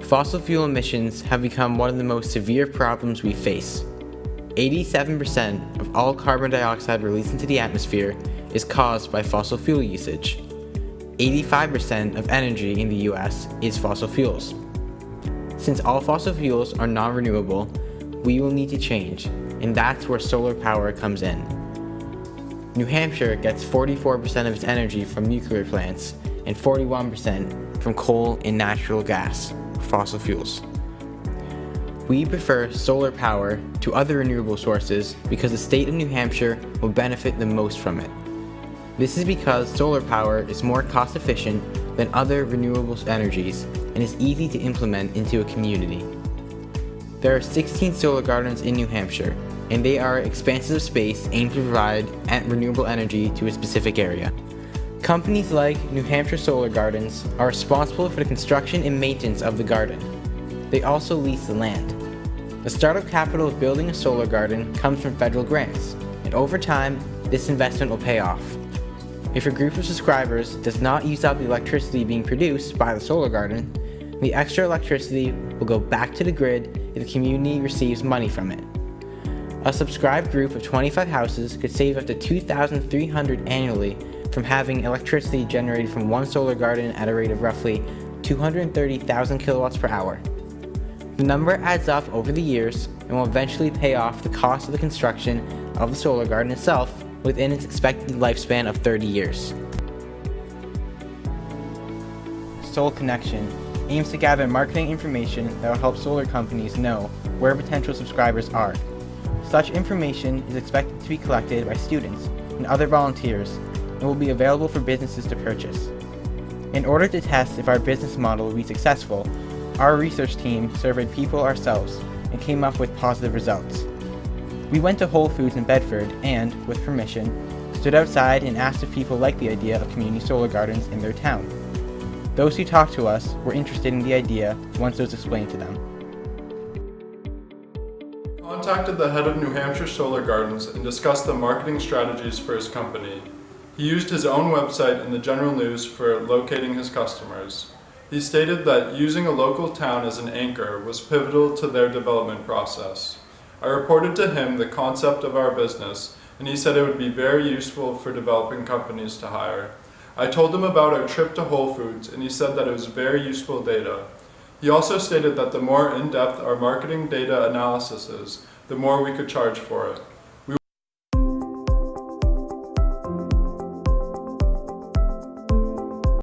Fossil fuel emissions have become one of the most severe problems we face. 87% of all carbon dioxide released into the atmosphere is caused by fossil fuel usage. 85% of energy in the US is fossil fuels. Since all fossil fuels are non-renewable, we will need to change, and that's where solar power comes in. New Hampshire gets 44% of its energy from nuclear plants and 41% from coal and natural gas, fossil fuels. We prefer solar power to other renewable sources because the state of New Hampshire will benefit the most from it. This is because solar power is more cost efficient than other renewable energies and is easy to implement into a community. There are 16 solar gardens in New Hampshire, and they are expanses of space aimed to provide renewable energy to a specific area. Companies like New Hampshire Solar Gardens are responsible for the construction and maintenance of the garden. They also lease the land. The startup capital of building a solar garden comes from federal grants, and over time, this investment will pay off. If a group of subscribers does not use up the electricity being produced by the solar garden, the extra electricity will go back to the grid if the community receives money from it. A subscribed group of 25 houses could save up to $2,300 annually from having electricity generated from one solar garden at a rate of roughly 230,000 kilowatts per hour. The number adds up over the years and will eventually pay off the cost of the construction of the solar garden itself within its expected lifespan of 30 years. Soul Connection aims to gather marketing information that will help solar companies know where potential subscribers are. Such information is expected to be collected by students and other volunteers and will be available for businesses to purchase. In order to test if our business model will be successful, our research team surveyed people ourselves and came up with positive results. We went to Whole Foods in Bedford and, with permission, stood outside and asked if people liked the idea of community solar gardens in their town. Those who talked to us were interested in the idea once it was explained to them. Contacted the head of New Hampshire Solar Gardens and discussed the marketing strategies for his company. He used his own website and the general news for locating his customers. He stated that using a local town as an anchor was pivotal to their development process. I reported to him the concept of our business, and he said it would be very useful for developing companies to hire. I told him about our trip to Whole Foods, and he said that it was very useful data. He also stated that the more in-depth our marketing data analysis is, the more we could charge for it.